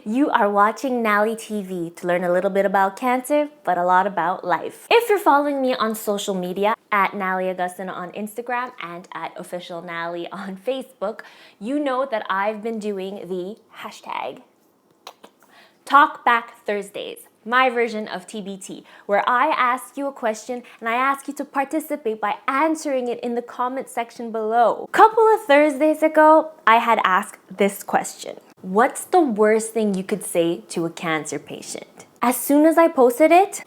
You are watching Nalie TV to learn a little bit about cancer, but a lot about life. If you're following me on social media, at Nalie Augustin on Instagram and at Official Nalie on Facebook, you know that I've been doing the hashtag Talk Back Thursdays, my version of TBT, where I ask you a question and I ask you to participate by answering it in the comment section below. A couple of Thursdays ago, I had asked this question. What's the worst thing you could say to a cancer patient? As soon as I posted it,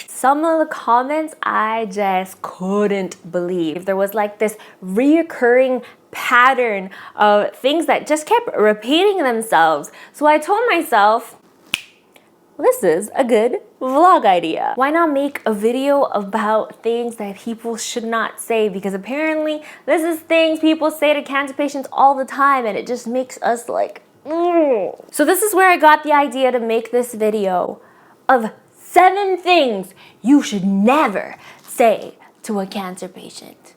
some of the comments I just couldn't believe. There was like this reoccurring pattern of things that just kept repeating themselves. So I told myself, this is a good vlog idea. Why not make a video about things that people should not say? Because apparently this is things people say to cancer patients all the time and it just makes us like, So this is where I got the idea to make this video of 7 things you should never say to a cancer patient.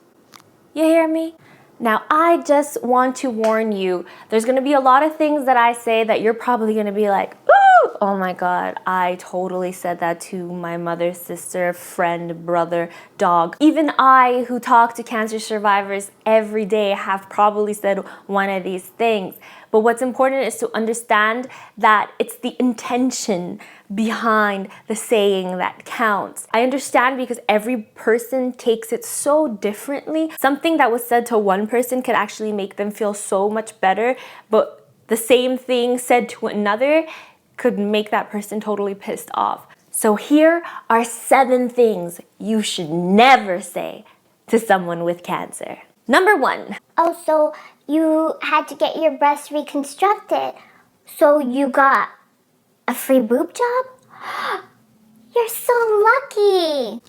You hear me? Now, I just want to warn you, there's gonna be a lot of things that I say that you're probably gonna be like, ooh, oh my God, I totally said that to my mother, sister, friend, brother, dog. Even I, who talk to cancer survivors every day, have probably said one of these things. But what's important is to understand that it's the intention behind the saying that counts. I understand because every person takes it so differently. Something that was said to one person could actually make them feel so much better, but the same thing said to another could make that person totally pissed off. So here are 7 things you should never say to someone with cancer. Number 1. Oh, so you had to get your breast reconstructed. So you got a free boob job? You're so lucky.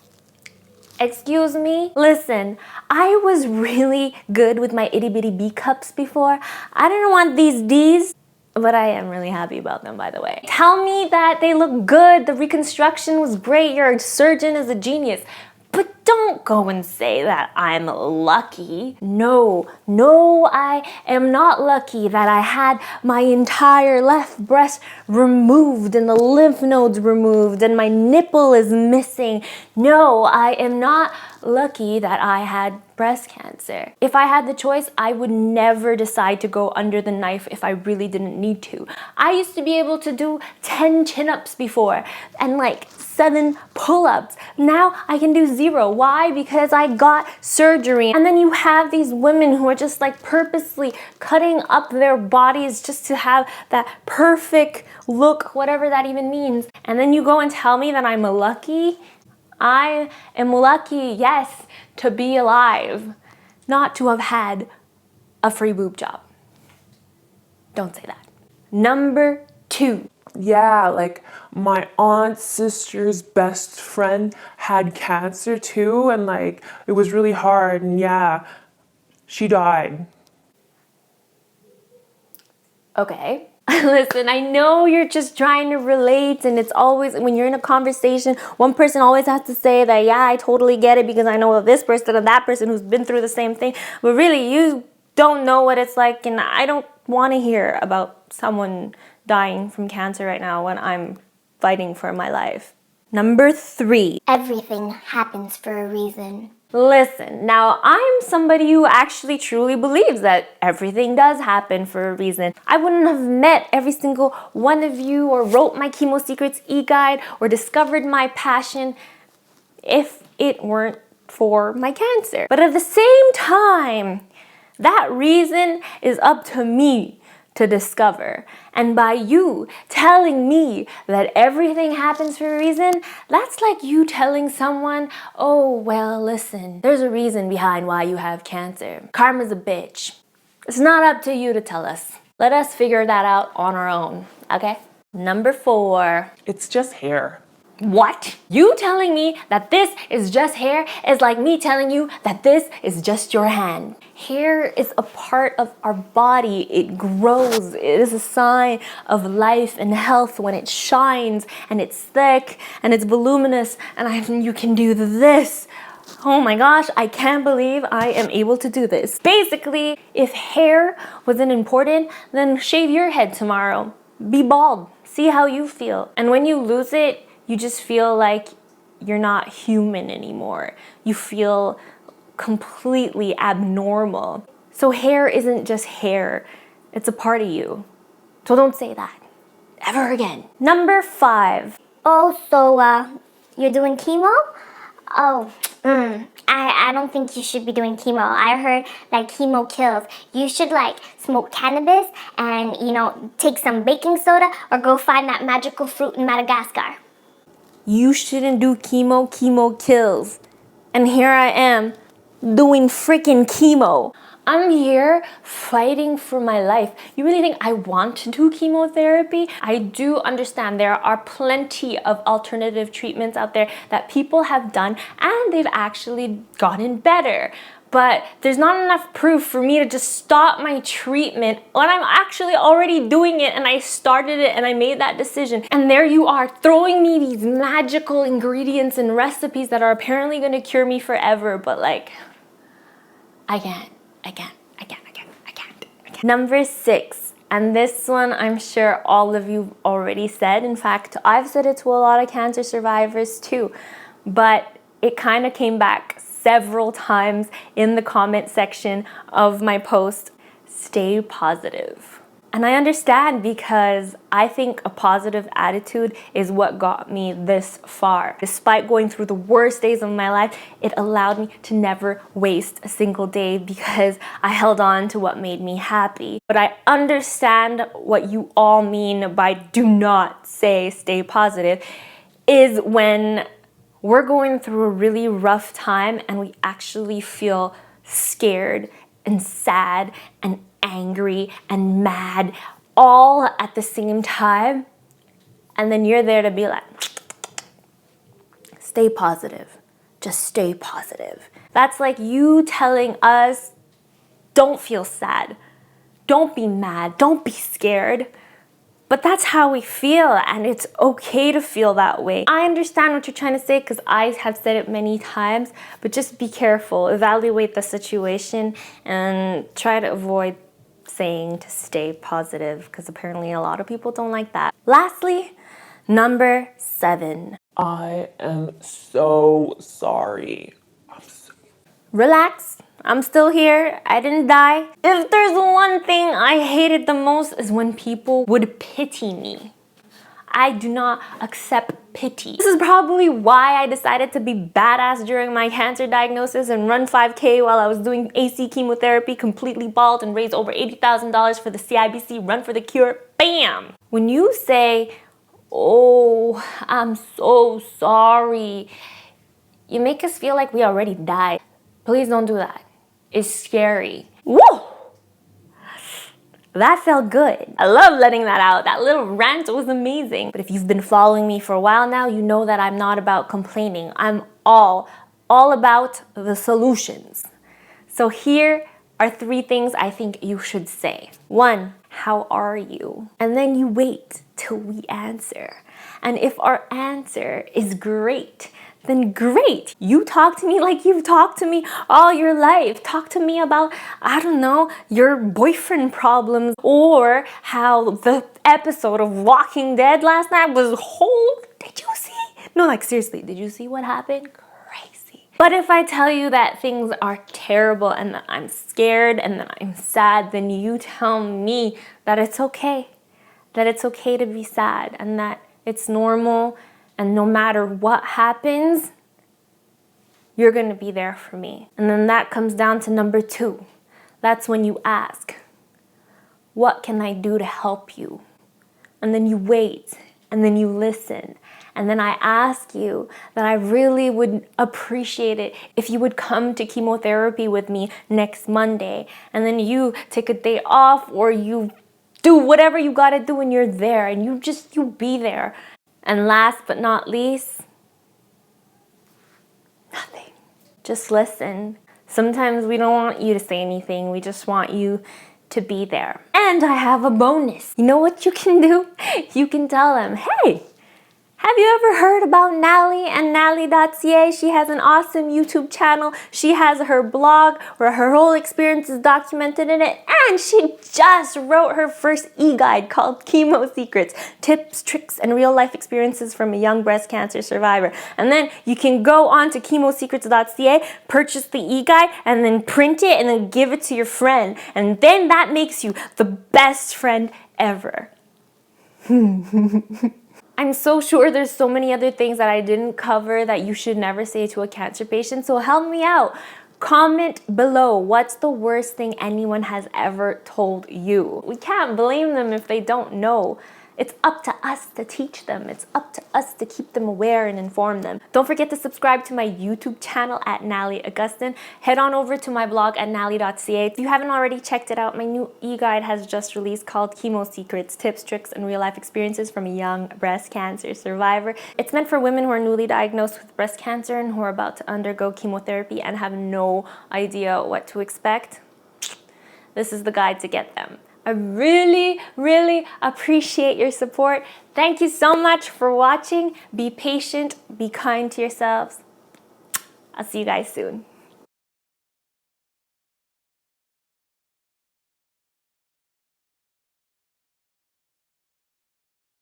Excuse me? Listen, I was really good with my itty bitty B cups before. I didn't want these D's, but I am really happy about them, by the way. Tell me that they look good, the reconstruction was great, your surgeon is a genius. But don't go and say that I'm lucky. No, I am not lucky that I had my entire left breast removed and the lymph nodes removed and my nipple is missing. No, I am not lucky that I had breast cancer. If I had the choice, I would never decide to go under the knife if I really didn't need to. I used to be able to do 10 chin-ups before and like 7 pull-ups. Now I can do 0. Why? Because I got surgery. And then you have these women who are just like purposely cutting up their bodies just to have that perfect look, whatever that even means. And then you go and tell me that I'm lucky? I am lucky, yes, to be alive, not to have had a free boob job. Don't say that. Number 2. Yeah, like my aunt's sister's best friend had cancer too, and like it was really hard, and yeah, she died. Okay. Listen, I know you're just trying to relate, and it's always, when you're in a conversation, one person always has to say that, yeah, I totally get it because I know of this person and that person who's been through the same thing, but really you don't know what it's like, and I don't want to hear about someone dying from cancer right now when I'm fighting for my life. Number 3. Everything happens for a reason. Listen, now I'm somebody who actually truly believes that everything does happen for a reason. I wouldn't have met every single one of you or wrote my Chemo Secrets e-guide or discovered my passion if it weren't for my cancer. But at the same time, that reason is up to me to discover. And by you telling me that everything happens for a reason, that's like you telling someone, oh, well, listen, there's a reason behind why you have cancer. Karma's a bitch. It's not up to you to tell us. Let us figure that out on our own, okay? Number 4. It's just hair. What? You telling me that this is just hair is like me telling you that this is just your hand. Hair is a part of our body. It grows. It is a sign of life and health when it shines and it's thick and it's voluminous and you can do this. Oh my gosh, I can't believe I am able to do this. Basically, if hair wasn't important, then shave your head tomorrow. Be bald. See how you feel. And when you lose it, you just feel like you're not human anymore. You feel completely abnormal. So hair isn't just hair. It's a part of you. So don't say that ever again. Number 5. Oh, so you're doing chemo? Oh, I don't think you should be doing chemo. I heard that chemo kills. You should like smoke cannabis and, take some baking soda or go find that magical fruit in Madagascar. You shouldn't do chemo. Chemo kills. And here I am doing freaking chemo. I'm here fighting for my life. You really think I want to do chemotherapy? I do understand there are plenty of alternative treatments out there that people have done and they've actually gotten better. But there's not enough proof for me to just stop my treatment when I'm actually already doing it and I started it and I made that decision. And there you are throwing me these magical ingredients and recipes that are apparently gonna cure me forever, but like, I can't. Number 6, and this one I'm sure all of you already said. In fact, I've said it to a lot of cancer survivors too, but it kind of came back several times in the comment section of my post. Stay positive. And I understand because I think a positive attitude is what got me this far. Despite going through the worst days of my life, it allowed me to never waste a single day because I held on to what made me happy. But I understand what you all mean by do not say stay positive is when we're going through a really rough time and we actually feel scared and sad and angry and mad all at the same time, and then you're there to be like, stay positive, just stay positive. That's like you telling us, don't feel sad, don't be mad, don't be scared. But that's how we feel, and it's okay to feel that way. I understand what you're trying to say because I have said it many times, but just be careful, evaluate the situation, and try to avoid saying to stay positive because apparently a lot of people don't like that. Lastly, number 7. I am so sorry. Relax. I'm still here. I didn't die. If there's one thing I hated the most is when people would pity me. I do not accept pity. This is probably why I decided to be badass during my cancer diagnosis and run 5K while I was doing AC chemotherapy, completely bald, and raised over $80,000 for the CIBC Run for the Cure. Bam! When you say, oh, I'm so sorry, you make us feel like we already died. Please don't do that. It's scary. Woo! That felt good. I love letting that out. That little rant was amazing. But if you've been following me for a while now, you know that I'm not about complaining. I'm all about the solutions. So here are 3 things I think you should say. 1, how are you? And then you wait till we answer. And if our answer is great, then great. You talk to me like you've talked to me all your life. Talk to me about, I don't know, your boyfriend problems or how the episode of Walking Dead last night was did you see? No, like seriously, did you see what happened? Crazy. But if I tell you that things are terrible and that I'm scared and that I'm sad, then you tell me that it's okay. That it's okay to be sad and that it's normal. And no matter what happens, you're gonna be there for me. And then that comes down to number 2. That's when you ask, what can I do to help you? And then you wait, and then you listen. And then I ask you that I really would appreciate it if you would come to chemotherapy with me next Monday. And then you take a day off or you do whatever you gotta do when you're there and you be there. And last but not least, nothing. Just listen. Sometimes we don't want you to say anything. We just want you to be there. And I have a bonus. You know what you can do? You can tell them, hey, Have you ever heard about Nalie and Nalie.ca? She has an awesome YouTube channel. She has her blog where her whole experience is documented in it. And she just wrote her first e-guide called Chemo Secrets, Tips, Tricks, and Real Life Experiences from a Young Breast Cancer Survivor. And then you can go on to chemosecrets.ca, purchase the e-guide, and then print it and then give it to your friend. And then that makes you the best friend ever. I'm so sure there's so many other things that I didn't cover that you should never say to a cancer patient, so help me out. Comment below, what's the worst thing anyone has ever told you? We can't blame them if they don't know. It's up to us to teach them. It's up to us to keep them aware and inform them. Don't forget to subscribe to my YouTube channel at Nalie Augustin. Head on over to my blog at Nalie.ca. If you haven't already checked it out, my new e-guide has just released called Chemo Secrets, Tips, Tricks, and Real Life Experiences from a Young Breast Cancer Survivor. It's meant for women who are newly diagnosed with breast cancer and who are about to undergo chemotherapy and have no idea what to expect. This is the guide to get them. I really, really appreciate your support. Thank you so much for watching. Be patient, be kind to yourselves. I'll see you guys soon.